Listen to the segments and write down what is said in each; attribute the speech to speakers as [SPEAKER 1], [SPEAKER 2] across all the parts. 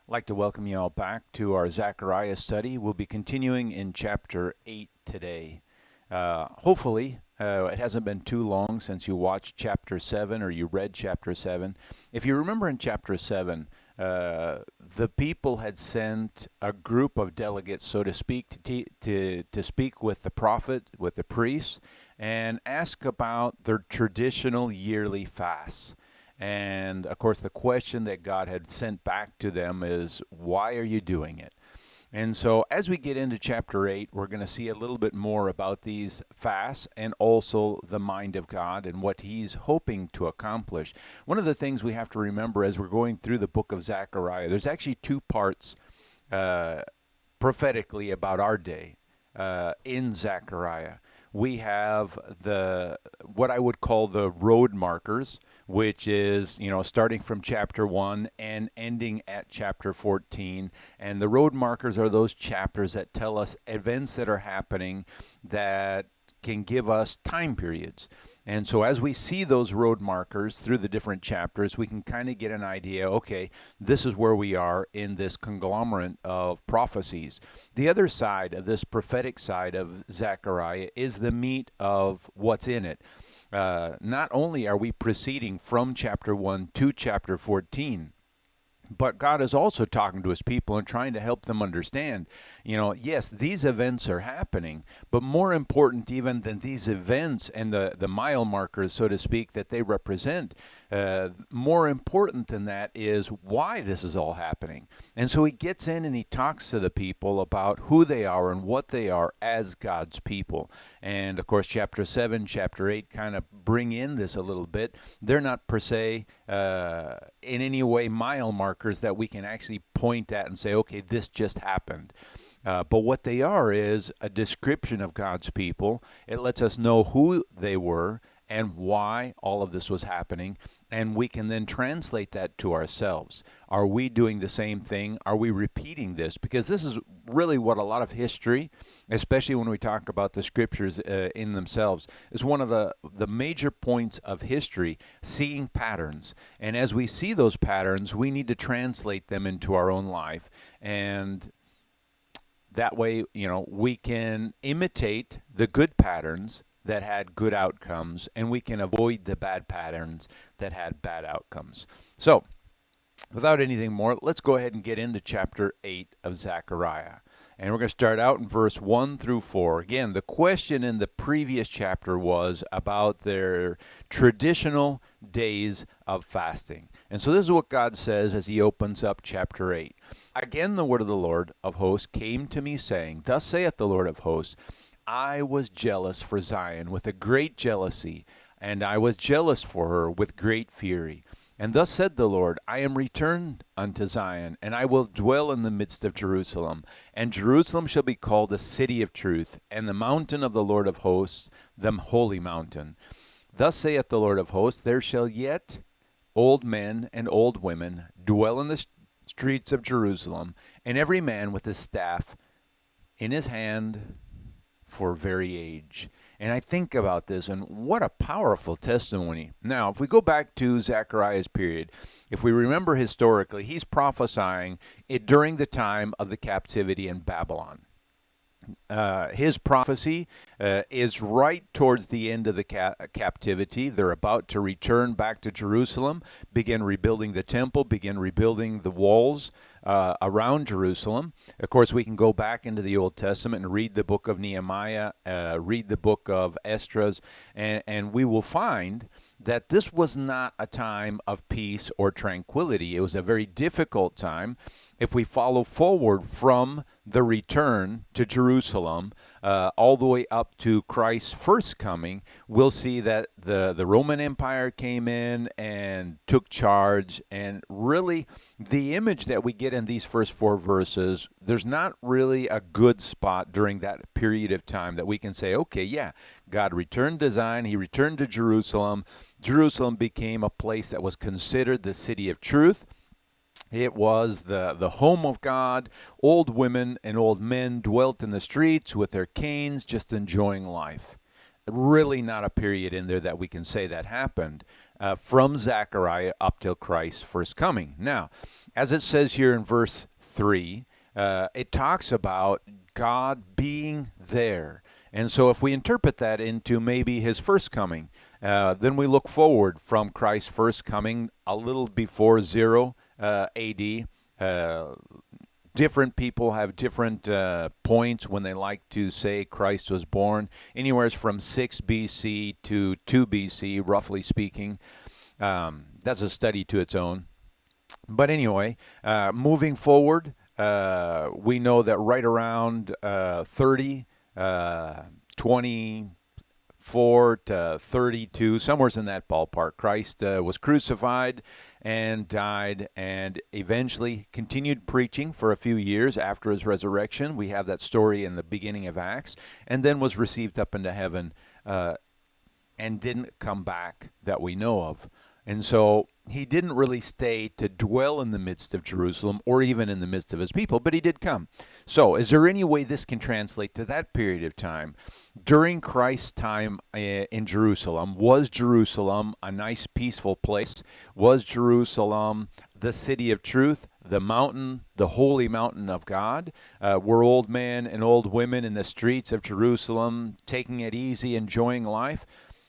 [SPEAKER 1] I'd like to welcome you all back to our Zechariah study. We'll be continuing in chapter 8 today. Hopefully, it hasn't been too long since you watched chapter 7 or you read chapter 7. If you remember in chapter 7, the people had sent a group of delegates, so to speak, to speak with the prophet, with the priests, and ask about their traditional yearly fasts. And of course, the question that God had sent back to them is, why are you doing it? And so, as we get into chapter 8, we're going to see a little bit more about these fasts and also the mind of God and what He's hoping to accomplish. One of the things we have to remember as we're going through the book of Zechariah, there's actually two parts prophetically about our day in Zechariah. We have the what I would call the road markers, which is, starting from chapter 1 and ending at chapter 14. And the road markers are those chapters that tell us events that are happening that can give us time periods. And so as we see those road markers through the different chapters, we can kind of get an idea, okay, this is where we are in this conglomerate of prophecies. The other side of this prophetic side of Zechariah is the meat of what's in it. Not only are we proceeding from chapter 1 to chapter 14, but God is also talking to his people and trying to help them understand, yes, these events are happening, but more important even than these events and the mile markers, so to speak, that they represent, more important than that is why this is all happening. And so he gets in and he talks to the people about who they are and what they are as God's people. And of course, chapter 7, chapter 8 kind of bring in this a little bit. They're not per se in any way mile markers that we can actually point at and say, okay, this just happened. But what they are is a description of God's people. It lets us know who they were and why all of this was happening, and we can then translate that to ourselves. Are we doing the same thing? Are we repeating this? Because this is really what a lot of history, especially when we talk about the scriptures in themselves, is one of the major points of history, seeing patterns. And as we see those patterns, we need to translate them into our own life. And that way, we can imitate the good patterns that had good outcomes, and we can avoid the bad patterns that had bad outcomes. So, without anything more, let's go ahead and get into chapter 8 of Zechariah. And we're going to start out in verse 1 through 4. Again, the question in the previous chapter was about their traditional days of fasting. And so this is what God says as he opens up chapter 8. Again, the word of the Lord of hosts came to me, saying, Thus saith the Lord of hosts, I was jealous for Zion with a great jealousy, and I was jealous for her with great fury. And thus said the Lord, I am returned unto Zion, and I will dwell in the midst of Jerusalem. And Jerusalem shall be called the city of truth, and the mountain of the Lord of hosts, the holy mountain. Thus saith the Lord of hosts, there shall yet old men and old women dwell in the streets of Jerusalem, and every man with his staff in his hand for very age. And I think about this, and what a powerful testimony. Now, if we go back to Zechariah's period, if we remember historically, he's prophesying it during the time of the captivity in Babylon. His prophecy is right towards the end of the captivity. They're about to return back to Jerusalem, begin rebuilding the temple, begin rebuilding the walls around Jerusalem. Of course, we can go back into the Old Testament and read the book of Nehemiah, read the book of Esdras, and we will find that this was not a time of peace or tranquility. It was a very difficult time. If we follow forward from the return to Jerusalem all the way up to Christ's first coming, we'll see that the Roman Empire came in and took charge. And really, the image that we get in these first 4 verses, there's not really a good spot during that period of time that we can say, okay, yeah, God returned to Zion, he returned to Jerusalem. Jerusalem became a place that was considered the city of truth. It was the home of God. Old women and old men dwelt in the streets with their canes, just enjoying life. Really not a period in there that we can say that happened from Zechariah up till Christ's first coming. Now, as it says here in verse 3, it talks about God being there. And so if we interpret that into maybe his first coming, then we look forward from Christ's first coming a little before 0 AD. Different people have different points when they like to say Christ was born, anywhere from 6 BC to 2 BC, roughly speaking. That's a study to its own. But anyway, moving forward, we know that right around 30, 24 to 32, somewhere in that ballpark, Christ was crucified and died and eventually continued preaching for a few years after his resurrection. We have that story in the beginning of Acts, and then was received up into heaven and didn't come back that we know of. And so he didn't really stay to dwell in the midst of Jerusalem or even in the midst of his people, but he did come. So is there any way this can translate to that period of time? During Christ's time in Jerusalem, was Jerusalem a nice, peaceful place? Was Jerusalem the city of truth, the mountain, the holy mountain of God? Were old men and old women in the streets of Jerusalem taking it easy, enjoying life?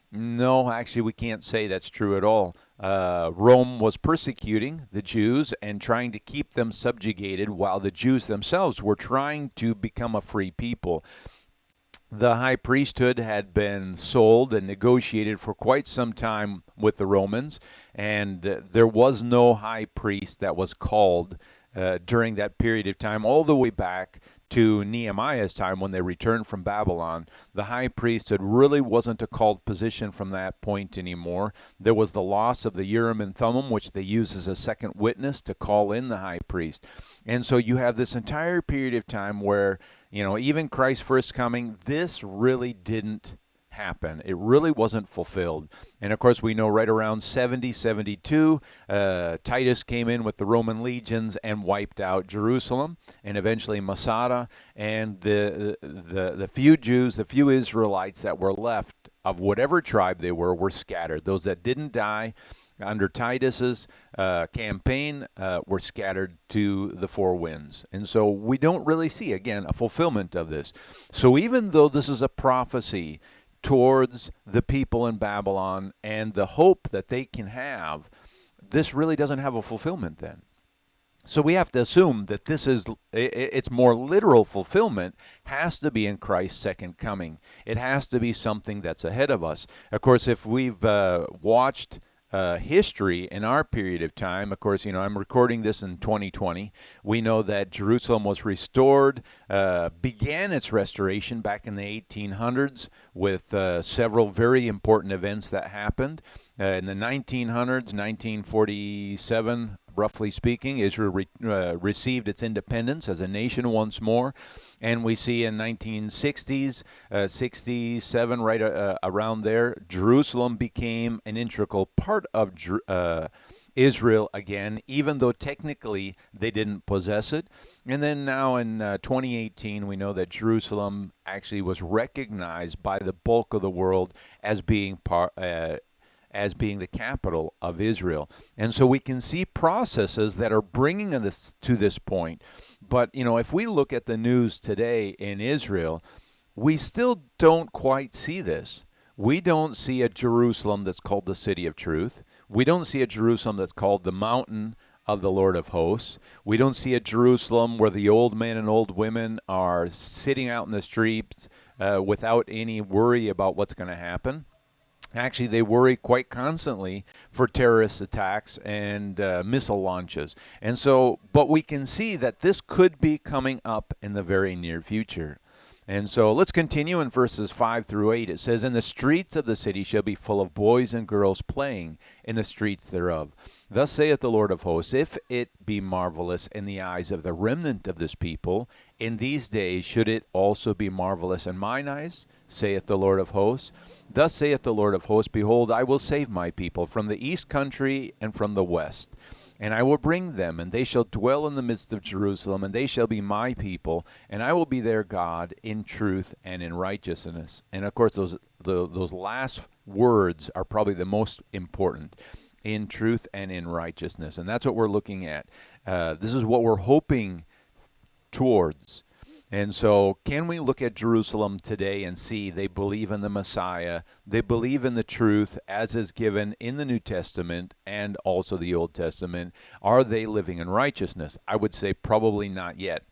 [SPEAKER 1] No, actually, we can't say that's true at all. Rome was persecuting the Jews and trying to keep them subjugated while the Jews themselves were trying to become a free people. The high priesthood had been sold and negotiated for quite some time with the Romans, and there was no high priest that was called during that period of time, all the way back to Nehemiah's time when they returned from Babylon. The high priesthood really wasn't a called position from that point anymore. There was the loss of the Urim and Thummim, which they used as a second witness to call in the high priest. And so you have this entire period of time where, even Christ's first coming, this really didn't happen. It really wasn't fulfilled. And of course, we know right around 70, 72, Titus came in with the Roman legions and wiped out Jerusalem and eventually Masada. And the few Jews, the few Israelites that were left of whatever tribe they were scattered. Those that didn't die under Titus's campaign were scattered to the four winds. And so we don't really see, again, a fulfillment of this. So even though this is a prophecy towards the people in Babylon and the hope that they can have, this really doesn't have a fulfillment then. So we have to assume that its more literal fulfillment has to be in Christ's second coming. It has to be something that's ahead of us. Of course, if we've watched history in our period of time, of course, I'm recording this in 2020. We know that Jerusalem was restored, began its restoration back in the 1800s with several very important events that happened. In the 1900s, 1947, roughly speaking, Israel received its independence as a nation once more. And we see in 1960s, 67, right around there, Jerusalem became an integral part of Israel again, even though technically they didn't possess it. And then now in 2018, we know that Jerusalem actually was recognized by the bulk of the world as being the capital of Israel. And so we can see processes that are bringing us to this point. But, if we look at the news today in Israel, we still don't quite see this. We don't see a Jerusalem that's called the city of truth. We don't see a Jerusalem that's called the mountain of the Lord of hosts. We don't see a Jerusalem where the old men and old women are sitting out in the streets without any worry about what's going to happen. Actually, they worry quite constantly for terrorist attacks and missile launches. And so, but we can see that this could be coming up in the very near future. And so let's continue in verses 5 through 8. It says, "And the streets of the city shall be full of boys and girls playing in the streets thereof. Thus saith the Lord of hosts, if it be marvelous in the eyes of the remnant of this people, in these days should it also be marvelous in mine eyes, saith the Lord of hosts. Thus saith the Lord of hosts, behold, I will save my people from the east country and from the west. And I will bring them, and they shall dwell in the midst of Jerusalem, and they shall be my people, and I will be their God in truth and in righteousness." And of course, those last words are probably the most important. in truth and in righteousness. And that's what we're looking at. This is what we're hoping towards. And so, can we look at Jerusalem today and see they believe in the Messiah? They believe in the truth as is given in the New Testament and also the Old Testament. Are they living in righteousness? I would say probably not yet.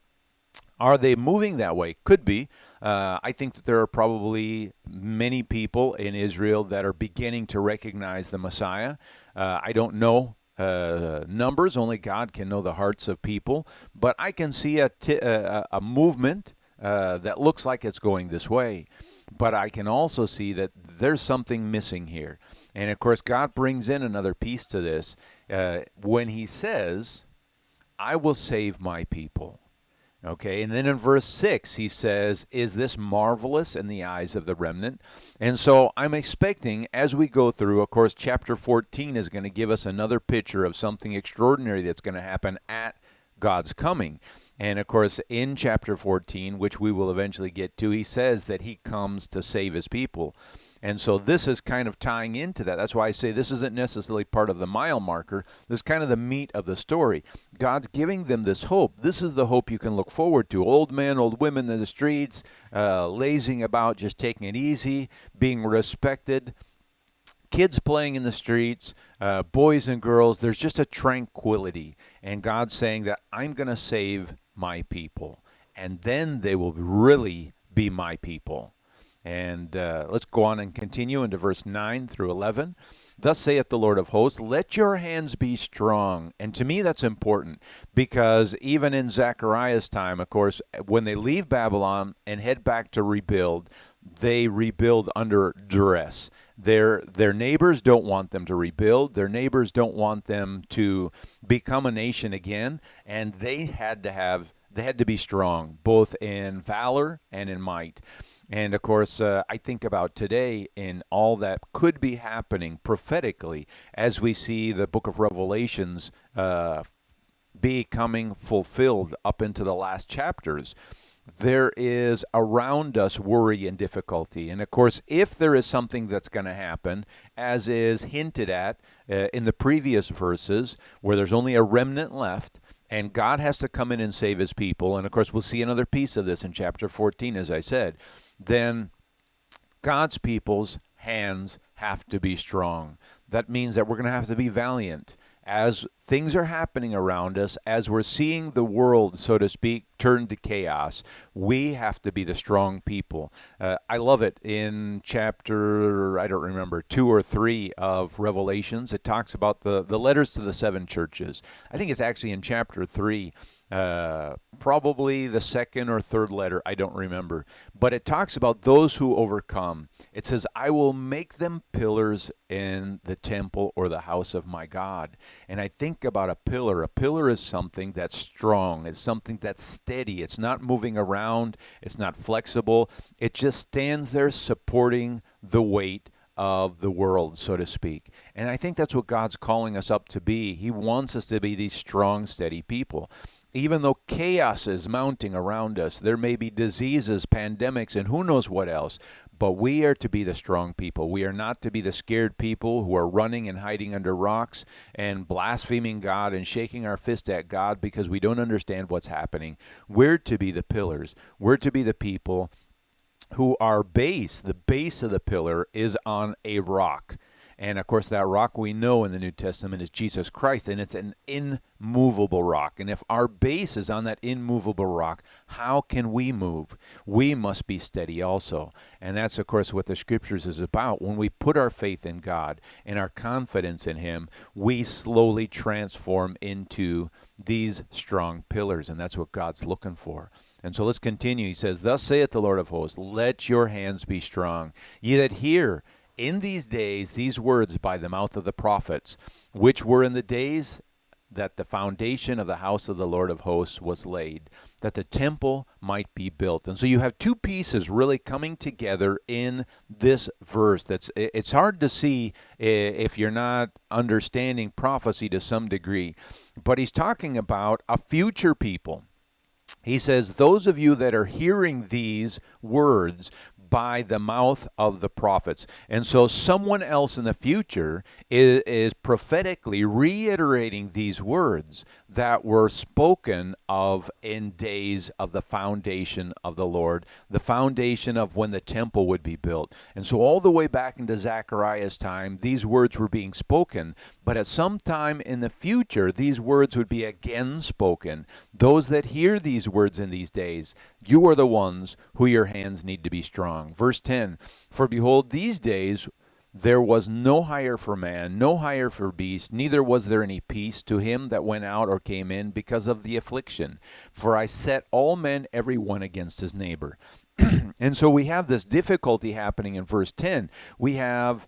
[SPEAKER 1] Are they moving that way? Could be. I think that there are probably many people in Israel that are beginning to recognize the Messiah. I don't know numbers. Only God can know the hearts of people. But I can see a movement that looks like it's going this way. But I can also see that there's something missing here. And of course, God brings in another piece to this when he says, I will save my people. Okay, and then in verse 6, he says, is this marvelous in the eyes of the remnant? And so I'm expecting, as we go through, of course, chapter 14 is going to give us another picture of something extraordinary that's going to happen at God's coming. And of course, in chapter 14, which we will eventually get to, he says that he comes to save his people. And so this is kind of tying into that. That's why I say this isn't necessarily part of the mile marker. This is kind of the meat of the story. God's giving them this hope. This is the hope you can look forward to. Old men, old women in the streets, lazing about, just taking it easy, being respected. Kids playing in the streets, boys and girls. There's just a tranquility. And God's saying that I'm going to save my people. And then they will really be my people. And let's go on and continue into verse 9 through 11. Thus saith the Lord of hosts, let your hands be strong. And to me that's important because even in Zechariah's time, of course, when they leave Babylon and head back to rebuild, they rebuild under duress. Their neighbors don't want them to rebuild. Their neighbors don't want them to become a nation again. And they had to be strong, both in valor and in might. And of course, I think about today in all that could be happening prophetically as we see the book of Revelations becoming fulfilled up into the last chapters. There is around us worry and difficulty. And of course, if there is something that's going to happen, as is hinted at in the previous verses, where there's only a remnant left, and God has to come in and save his people, and of course, we'll see another piece of this in chapter 14, as I said, then God's people's hands have to be strong. That means that we're going to have to be valiant. As things are happening around us, as we're seeing the world, so to speak, turn to chaos, we have to be the strong people. I love it in chapter, I don't remember, 2 or 3 of Revelations. It talks about the letters to the 7 churches. I think it's actually in chapter 3. Probably the second or third letter, I don't remember. But it talks about those who overcome. It says, I will make them pillars in the temple or the house of my God. And I think about a pillar. A pillar is something that's strong. It's something that's steady. It's not moving around. It's not flexible. It just stands there supporting the weight of the world, so to speak. And I think that's what God's calling us up to be. He wants us to be these strong, steady people. Even though chaos is mounting around us, there may be diseases, pandemics, and who knows what else, but we are to be the strong people. We are not to be the scared people who are running and hiding under rocks and blaspheming God and shaking our fist at God because we don't understand what's happening. We're to be the pillars. We're to be the people who are the base of the pillar is on a rock. And of course, that rock we know in the New Testament is Jesus Christ, and it's an immovable rock. And if our base is on that immovable rock, how can we move? We must be steady also. And that's, of course, what the Scriptures is about. When we put our faith in God and our confidence in Him, we slowly transform into these strong pillars, and that's what God's looking for. And so let's continue. He says, thus saith the Lord of hosts, let your hands be strong, ye that hear in these days these words by the mouth of the prophets, which were in the days that the foundation of the house of the Lord of hosts was laid, that the temple might be built. And so you have two pieces really coming together in this verse. It's hard to see if you're not understanding prophecy to some degree. But he's talking about a future people. He says, those of you that are hearing these words by the mouth of the prophets. And so someone else in the future is prophetically reiterating these words that were spoken of in days of the foundation of the Lord, the foundation of when the temple would be built. And so all the way back into Zechariah's time, these words were being spoken, but at some time in the future, these words would be again spoken. Those that hear these words in these days, you are the ones who your hands need to be strong. Verse 10, for behold, these days there was no hire for man, no hire for beast, neither was there any peace to him that went out or came in because of the affliction. For I set all men every one against his neighbor. And so we have this difficulty happening in verse 10. We have,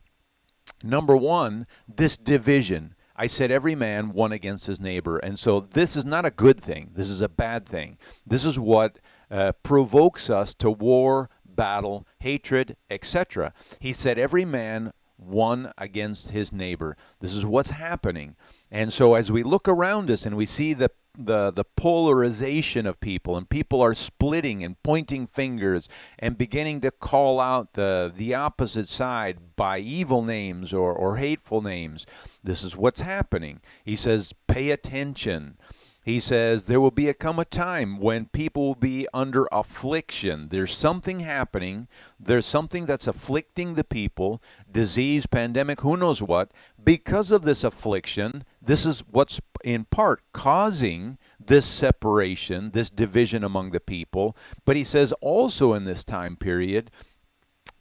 [SPEAKER 1] number one, this division. I set every man one against his neighbor. And so this is not a good thing. This is a bad thing. This is what provokes us to war, battle, hatred, etc. He set every man one against his neighbor. This is what's happening. And so as we look around us and we see the polarization of people, and people are splitting and pointing fingers and beginning to call out the opposite side by evil names or hateful names, this is what's happening. He says, pay attention. He says there will come a time when people will be under affliction. There's something happening. There's something that's afflicting the people, disease, pandemic, who knows what. Because of this affliction, this is what's in part causing this separation, this division among the people. But he says also in this time period,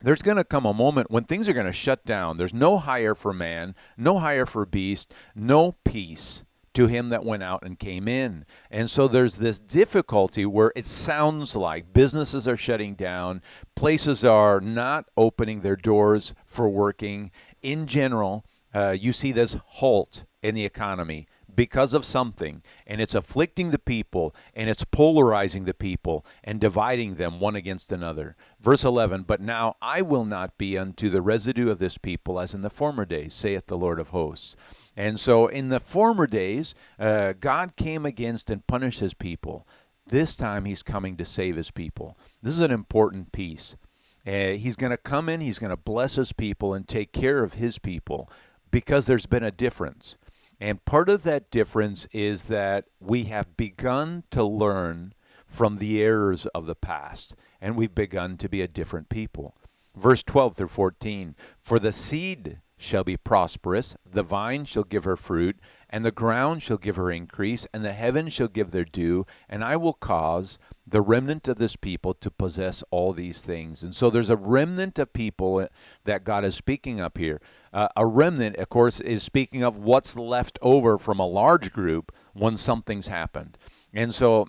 [SPEAKER 1] there's going to come a moment when things are going to shut down. There's no hire for man, no hire for beast, no peace to him that went out and came in. And so there's this difficulty where it sounds like businesses are shutting down, places are not opening their doors for working. In general, you see this halt in the economy because of something, and it's afflicting the people, and it's polarizing the people and dividing them one against another. Verse 11, but now I will not be unto the residue of this people as in the former days, saith the Lord of hosts. And so in the former days, God came against and punished his people. This time he's coming to save his people. This is an important piece. He's going to come in, he's going to bless his people and take care of his people because there's been a difference. And part of that difference is that we have begun to learn from the errors of the past, and we've begun to be a different people. Verse 12 through 14, for the seed shall be prosperous, the vine shall give her fruit, and the ground shall give her increase, and the heavens shall give their dew, and I will cause the remnant of this people to possess all these things. And so there's a remnant of people that God is speaking up here. A remnant, of course, is speaking of what's left over from a large group when something's happened. And so,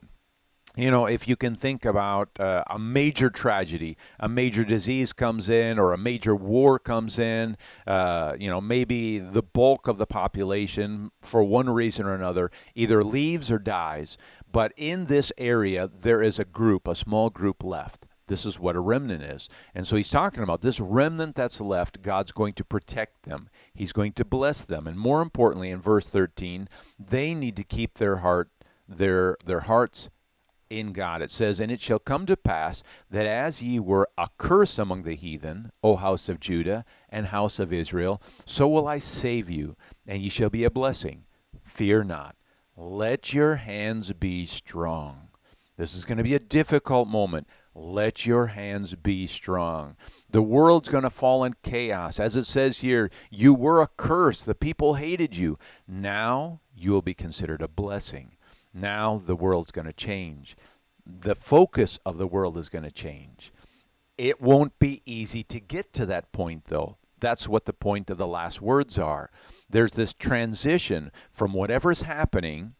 [SPEAKER 1] you know, if you can think about a major tragedy, a major disease comes in, or a major war comes in, maybe the bulk of the population, for one reason or another, either leaves or dies. But in this area, there is a group, a small group left. This is what a remnant is. And so he's talking about this remnant that's left, God's going to protect them. He's going to bless them. And more importantly, in verse 13, they need to keep their hearts in God. It says, and it shall come to pass that as ye were a curse among the heathen, O house of Judah and house of Israel, so will I save you, and ye shall be a blessing. Fear not. Let your hands be strong. This is going to be a difficult moment. Let your hands be strong. The world's going to fall in chaos. As it says here, you were a curse. The people hated you. Now you will be considered a blessing. Now the world's going to change. The focus of the world is going to change. It won't be easy to get to that point, though. That's what the point of the last words are. There's this transition from whatever's happening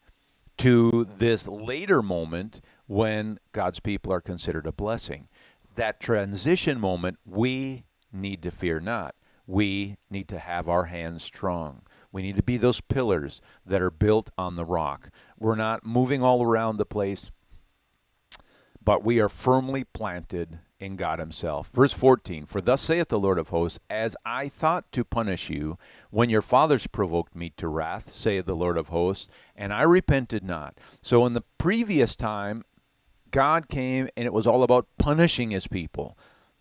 [SPEAKER 1] to this later moment when God's people are considered a blessing. That transition moment, we need to fear not. We need to have our hands strong. We need to be those pillars that are built on the rock. We're not moving all around the place, but we are firmly planted in God himself. Verse 14, for thus saith the Lord of hosts, as I thought to punish you when your fathers provoked me to wrath, saith the Lord of hosts, and I repented not. So in the previous time, God came and it was all about punishing his people.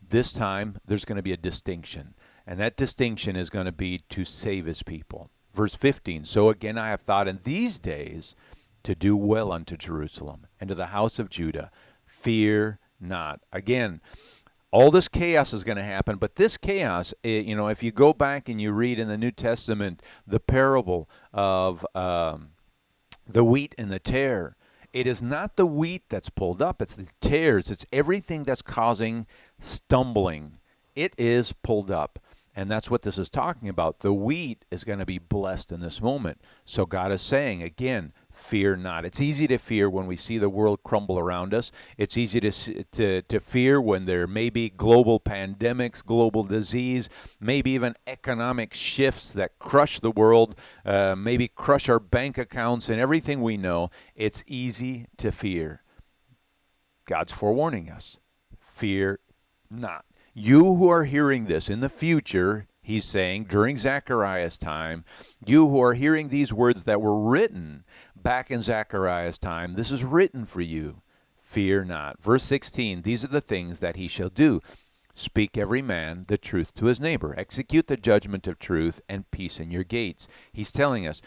[SPEAKER 1] This time, there's going to be a distinction. And that distinction is going to be to save his people. Verse 15, so again I have thought in these days to do well unto Jerusalem and to the house of Judah. Fear not. Again, all this chaos is going to happen, but this chaos, if you go back and you read in the New Testament the parable of the wheat and the tare, it is not the wheat that's pulled up, it's the tares. It's everything that's causing stumbling. It is pulled up. And that's what this is talking about. The wheat is going to be blessed in this moment. So God is saying, again, fear not. It's easy to fear when we see the world crumble around us. It's easy to fear when there may be global pandemics, global disease, maybe even economic shifts that crush the world, maybe crush our bank accounts and everything we know. It's easy to fear. God's forewarning us. Fear not. You who are hearing this in the future, he's saying, during Zechariah's time, you who are hearing these words that were written back in Zechariah's time, this is written for you. Fear not. Verse 16, these are the things that he shall do. Speak every man the truth to his neighbor. Execute the judgment of truth and peace in your gates. He's telling us,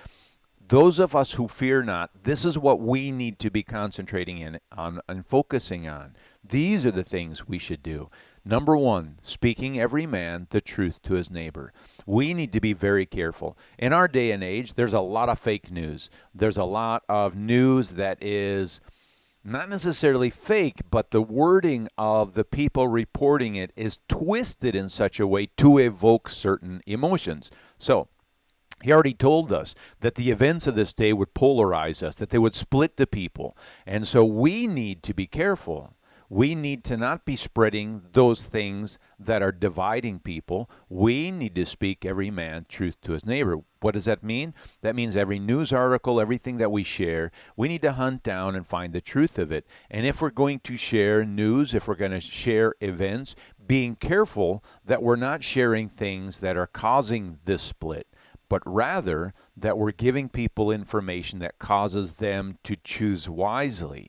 [SPEAKER 1] those of us who fear not, this is what we need to be concentrating on and focusing on. These are the things we should do. Number one, speaking every man the truth to his neighbor. We need to be very careful. In our day and age, there's a lot of fake news. There's a lot of news that is not necessarily fake, but the wording of the people reporting it is twisted in such a way to evoke certain emotions. So, he already told us that the events of this day would polarize us, that they would split the people. And so we need to be careful. We need to not be spreading those things that are dividing people. We need to speak every man truth to his neighbor. What does that mean? That means every news article, everything that we share, we need to hunt down and find the truth of it. And if we're going to share news, if we're going to share events, being careful that we're not sharing things that are causing this split, but rather that we're giving people information that causes them to choose wisely.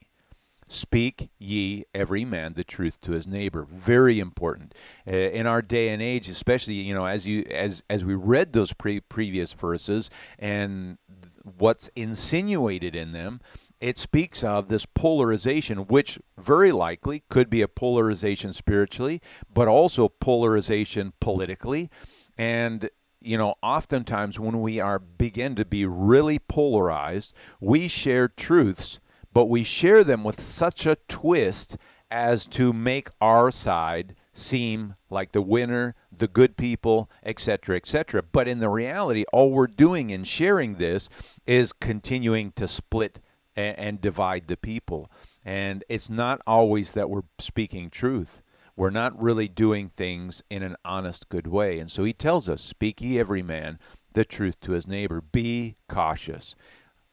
[SPEAKER 1] Speak ye every man the truth to his neighbor. Very important in our day and age, especially as we read those previous verses and what's insinuated in them. It speaks of this polarization, which very likely could be a polarization spiritually, but also polarization politically. And oftentimes when we begin to be really polarized, we share truths, but we share them with such a twist as to make our side seem like the winner, the good people, etc., etc. But in the reality, all we're doing in sharing this is continuing to split and divide the people. And it's not always that we're speaking truth. We're not really doing things in an honest, good way. And so he tells us, speak ye every man the truth to his neighbor. Be cautious.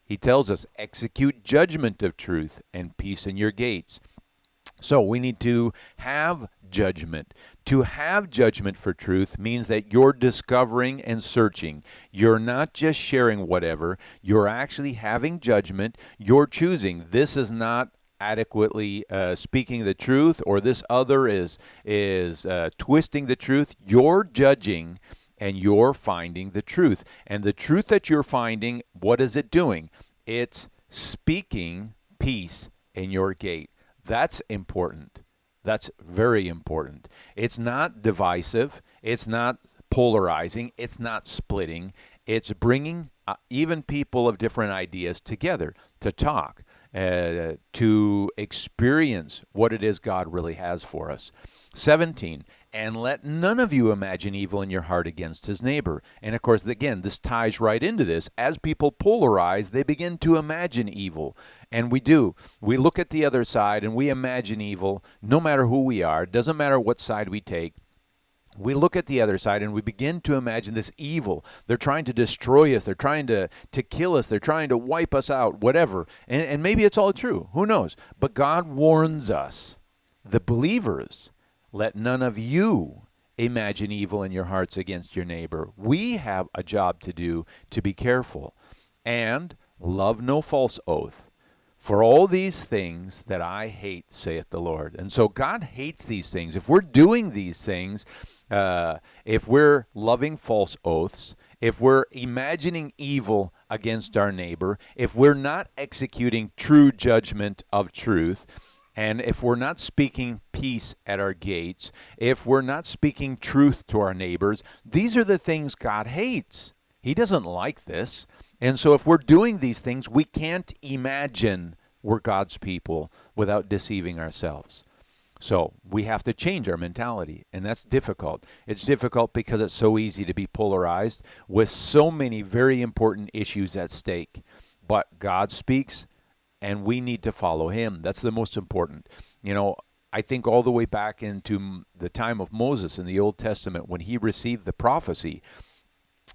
[SPEAKER 1] He tells us, execute judgment of truth and peace in your gates. So we need to have judgment. To have judgment for truth means that you're discovering and searching. You're not just sharing whatever. You're actually having judgment. You're choosing. This is not adequately speaking the truth, or this other is twisting the truth. You're judging and you're finding the truth. And the truth that you're finding, what is it doing? It's speaking peace in your gate. That's important. That's very important. It's not divisive. It's not polarizing. It's not splitting. It's bringing even people of different ideas together to talk, to experience what it is God really has for us. 17, and let none of you imagine evil in your heart against his neighbor. And of course, again, this ties right into this. As people polarize, they begin to imagine evil. And we do. We look at the other side and we imagine evil, no matter who we are. It doesn't matter what side we take. We look at the other side and we begin to imagine this evil. They're trying to destroy us. They're trying to kill us. They're trying to wipe us out, whatever. And maybe it's all true. Who knows? But God warns us, the believers, let none of you imagine evil in your hearts against your neighbor. We have a job to do to be careful. And love no false oath. For all these things that I hate, saith the Lord. And so God hates these things. If we're doing these things, if we're loving false oaths, if we're imagining evil against our neighbor, if we're not executing true judgment of truth, and if we're not speaking peace at our gates, if we're not speaking truth to our neighbors, these are the things God hates. He doesn't like this. And so if we're doing these things, we can't imagine we're God's people without deceiving ourselves. So we have to change our mentality, and that's difficult. It's difficult because it's so easy to be polarized with so many very important issues at stake. But God speaks, and we need to follow him. That's the most important. I think all the way back into the time of Moses in the Old Testament when he received the prophecy,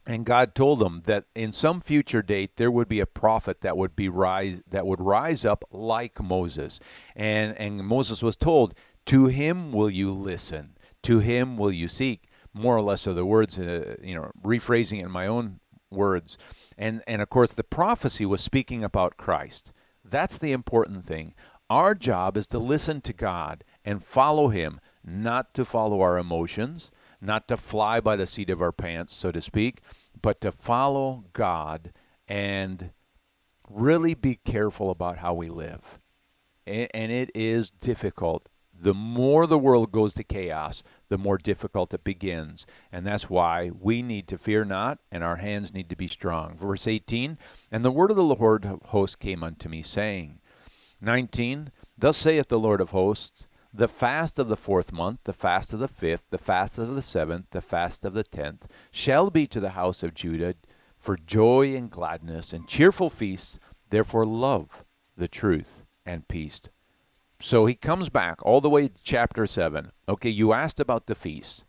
[SPEAKER 1] and God told him that in some future date there would be a prophet that would rise up like Moses. And Moses was told, to him will you listen, to him will you seek. More or less are the words, rephrasing it in my own words. And of course the prophecy was speaking about Christ. That's the important thing. Our job is to listen to God and follow him, not to follow our emotions, not to fly by the seat of our pants, so to speak, but to follow God and really be careful about how we live. And it is difficult. The more the world goes to chaos, the more difficult it begins. And that's why we need to fear not, and our hands need to be strong. Verse 18, and the word of the Lord of hosts came unto me, saying, 19, thus saith the Lord of hosts, the fast of the 4th month, the fast of the 5th, the fast of the 7th, the fast of the 10th, shall be to the house of Judah for joy and gladness and cheerful feasts. Therefore love the truth and peace. So he comes back all the way to chapter 7. Okay, you asked about the feast.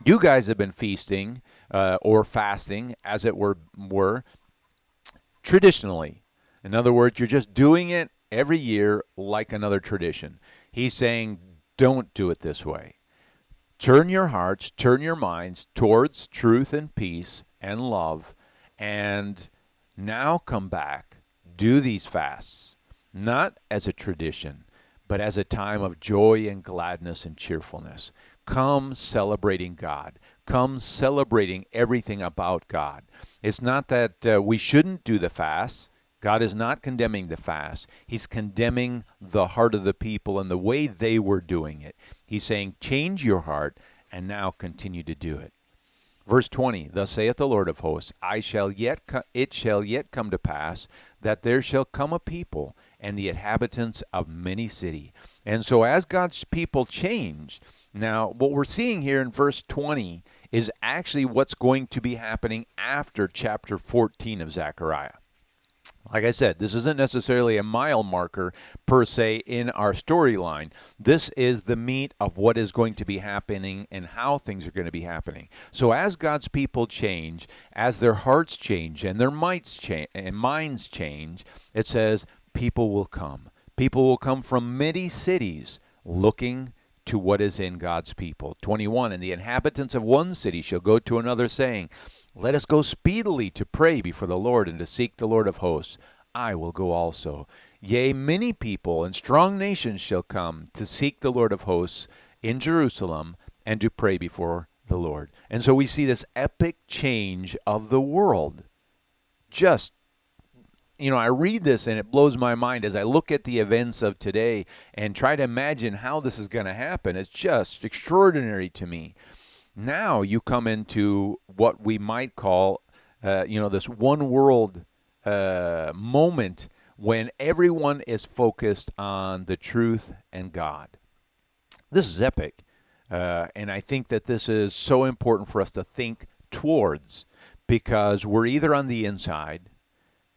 [SPEAKER 1] You guys have been feasting or fasting, as it were, traditionally. In other words, you're just doing it every year like another tradition. He's saying, don't do it this way. Turn your hearts, turn your minds towards truth and peace and love, and now come back. Do these fasts, not as a tradition, but as a time of joy and gladness and cheerfulness. Come celebrating God. Come celebrating everything about God. It's not that we shouldn't do the fast. God is not condemning the fast. He's condemning the heart of the people and the way they were doing it. He's saying, change your heart and now continue to do it. Verse 20, thus saith the Lord of hosts, it shall yet come to pass that there shall come a people and the inhabitants of many cities. And so as God's people change, now what we're seeing here in verse 20 is actually what's going to be happening after chapter 14 of Zechariah. Like I said, this isn't necessarily a mile marker per se in our storyline. This is the meat of what is going to be happening and how things are going to be happening. So as God's people change, as their hearts change and their minds change, it says people will come. People will come from many cities looking to what is in God's people. 21, and the inhabitants of one city shall go to another, saying, let us go speedily to pray before the Lord and to seek the Lord of hosts. I will go also. Yea, many people and strong nations shall come to seek the Lord of hosts in Jerusalem and to pray before the Lord. And so we see this epic change of the world. I read this and it blows my mind as I look at the events of today and try to imagine how this is going to happen. It's just extraordinary to me. Now you come into what we might call, this one world moment when everyone is focused on the truth and God. This is epic, and I think that this is so important for us to think towards, because we're either on the inside,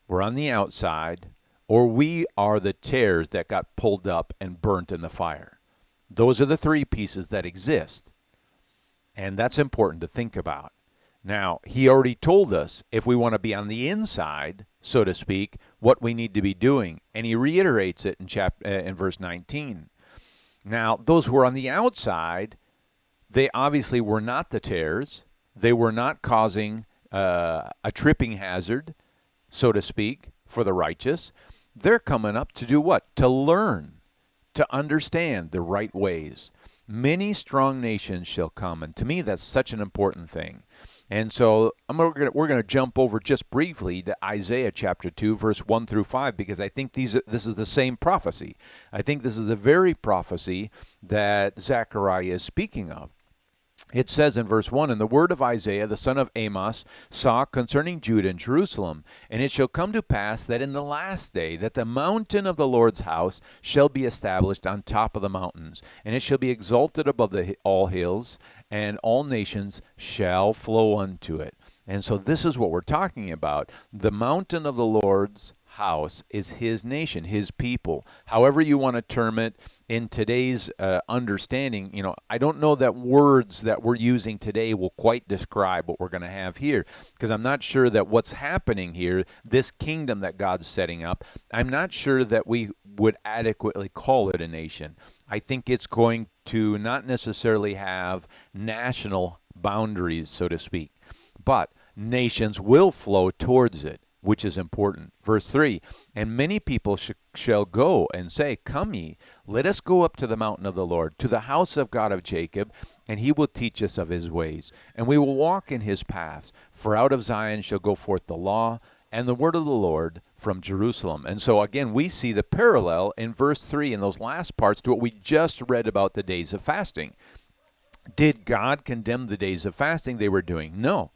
[SPEAKER 1] we're on the outside, or we are the tares that got pulled up and burnt in the fire. Those are the three pieces that exist. And that's important to think about. Now, he already told us if we want to be on the inside, so to speak, what we need to be doing. And he reiterates it in verse 19. Now, those who are on the outside, they obviously were not the tares. They were not causing a tripping hazard, so to speak, for the righteous. They're coming up to do what? To learn, to understand the right ways. Many strong nations shall come. And to me, that's such an important thing. And so we're going to jump over just briefly to Isaiah chapter 2, verse 1 through 5, because I think this is the same prophecy. I think this is the very prophecy that Zechariah is speaking of. It says in verse 1, "And the word of Isaiah the son of Amos saw concerning Judah and Jerusalem, and it shall come to pass that in the last day that the mountain of the Lord's house shall be established on top of the mountains, and it shall be exalted above all hills, and all nations shall flow unto it." And so this is what we're talking about. The mountain of the Lord's house is his nation, his people, however you want to term it. In today's understanding, I don't know that words that we're using today will quite describe what we're going to have here, because I'm not sure that what's happening here, this kingdom that God's setting up, I'm not sure that we would adequately call it a nation. I think it's going to not necessarily have national boundaries, so to speak, but nations will flow towards it, which is important. Verse 3, "And many people shall go and say, Come ye, let us go up to the mountain of the Lord, to the house of God of Jacob, and he will teach us of his ways, and we will walk in his paths. For out of Zion shall go forth the law, and the word of the Lord from Jerusalem." And so again, we see the parallel in verse 3 in those last parts to what we just read about the days of fasting. Did God condemn the days of fasting they were doing? No.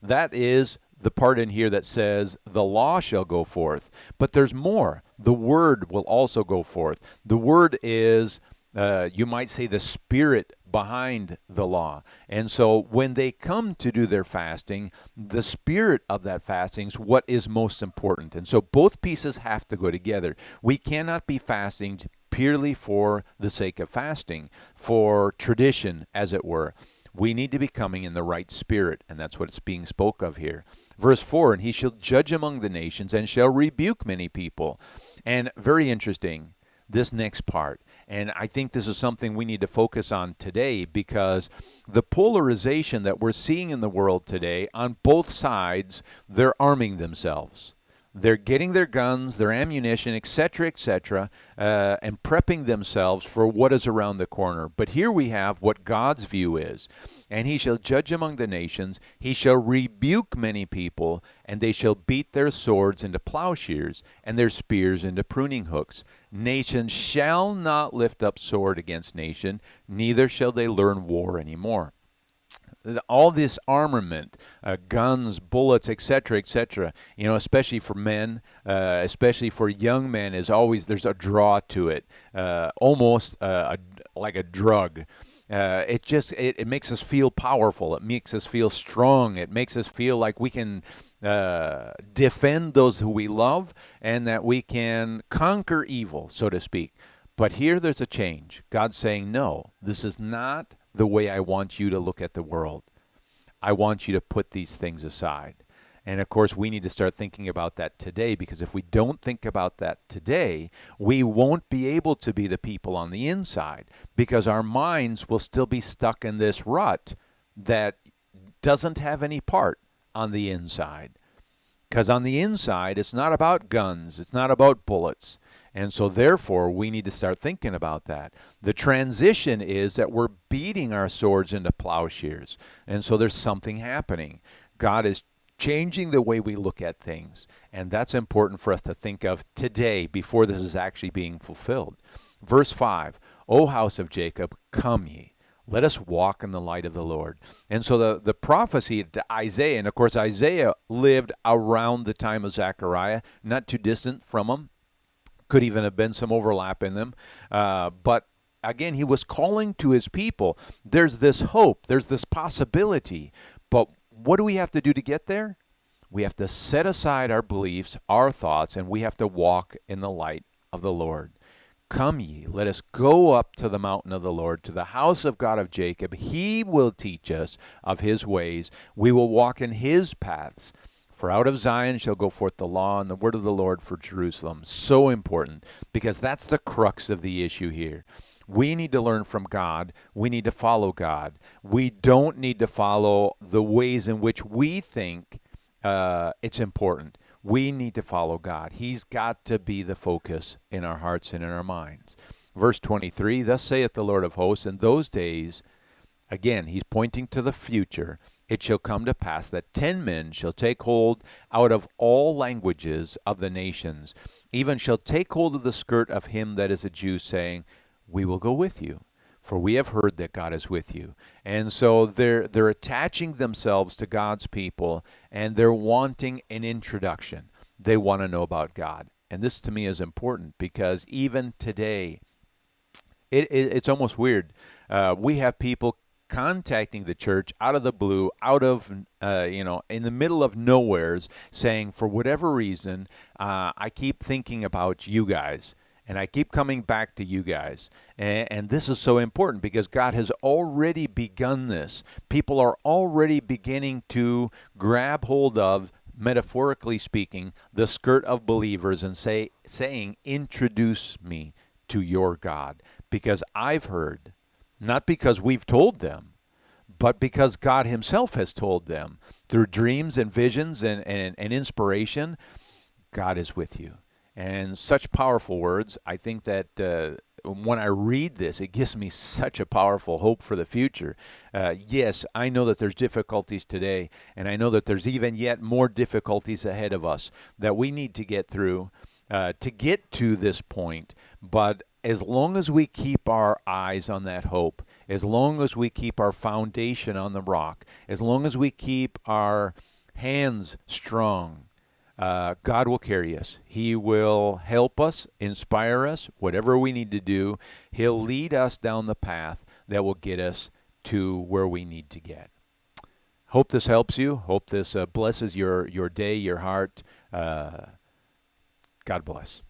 [SPEAKER 1] That is the part in here that says the law shall go forth. But there's more. The word will also go forth. The word is, you might say, the spirit behind the law. And so when they come to do their fasting, the spirit of that fasting is what is most important. And so both pieces have to go together. We cannot be fasting purely for the sake of fasting, for tradition, as it were. We need to be coming in the right spirit, and that's what's being spoke of here. Verse 4, "And he shall judge among the nations, and shall rebuke many people." And very interesting, this next part. And I think this is something we need to focus on today, because the polarization that we're seeing in the world today, on both sides, they're arming themselves. They're getting their guns, their ammunition, etc., and prepping themselves for what is around the corner. But here we have what God's view is. "And he shall judge among the nations, he shall rebuke many people, and they shall beat their swords into plowshares, and their spears into pruning hooks. Nation shall not lift up sword against nation, neither shall they learn war anymore." All this armament, guns, bullets, etc., especially for men, especially for young men, there's a draw to it, almost like a drug. It makes us feel powerful. It makes us feel strong. It makes us feel like we can defend those who we love, and that we can conquer evil, so to speak. But here there's a change. God's saying, no, this is not the way I want you to look at the world. I want you to put these things aside. And of course, we need to start thinking about that today, because if we don't think about that today, we won't be able to be the people on the inside, because our minds will still be stuck in this rut that doesn't have any part on the inside. Because on the inside, it's not about guns, it's not about bullets. And so therefore, we need to start thinking about that. The transition is that we're beating our swords into plowshares. And so there's something happening. God is changing the way we look at things. And that's important for us to think of today, before this is actually being fulfilled. Verse 5, "O house of Jacob, come ye. Let us walk in the light of the Lord." And so the prophecy to Isaiah, and of course Isaiah lived around the time of Zechariah, not too distant from him. Could even have been some overlap in them. But again, he was calling to his people. There's this hope. There's this possibility. But what do we have to do to get there? We have to set aside our beliefs, our thoughts, and we have to walk in the light of the Lord. "Come ye, let us go up to the mountain of the Lord, to the house of God of Jacob. He will teach us of his ways. We will walk in his paths. For out of Zion shall go forth the law, and the word of the Lord for Jerusalem." So important, because that's the crux of the issue here. We need to learn from God. We need to follow God. We don't need to follow the ways in which we think it's important. We need to follow God. He's got to be the focus in our hearts and in our minds. Verse 23, thus saith the Lord of hosts, in those days, again, he's pointing to the future, it shall come to pass that 10 men shall take hold out of all languages of the nations, even shall take hold of the skirt of him that is a Jew, saying, we will go with you, for we have heard that God is with you. And so they're attaching themselves to God's people, and they're wanting an introduction. They want to know about God. And this to me is important because even today, it's almost weird. We have people contacting the church out of the blue, out of, in the middle of nowheres, saying, for whatever reason, I keep thinking about you guys. And I keep coming back to you guys. And this is so important because God has already begun this. People are already beginning to grab hold of, metaphorically speaking, the skirt of believers and saying, introduce me to your God. Because I've heard, not because we've told them, but because God himself has told them through dreams and visions and inspiration, God is with you. And such powerful words. I think that when I read this, it gives me such a powerful hope for the future. Yes, I know that there's difficulties today, and I know that there's even yet more difficulties ahead of us that we need to get through to get to this point. But as long as we keep our eyes on that hope, as long as we keep our foundation on the rock, as long as we keep our hands strong, God will carry us. He will help us, inspire us, whatever we need to do. He'll lead us down the path that will get us to where we need to get. Hope this helps you. Hope this blesses your day, your heart. God bless.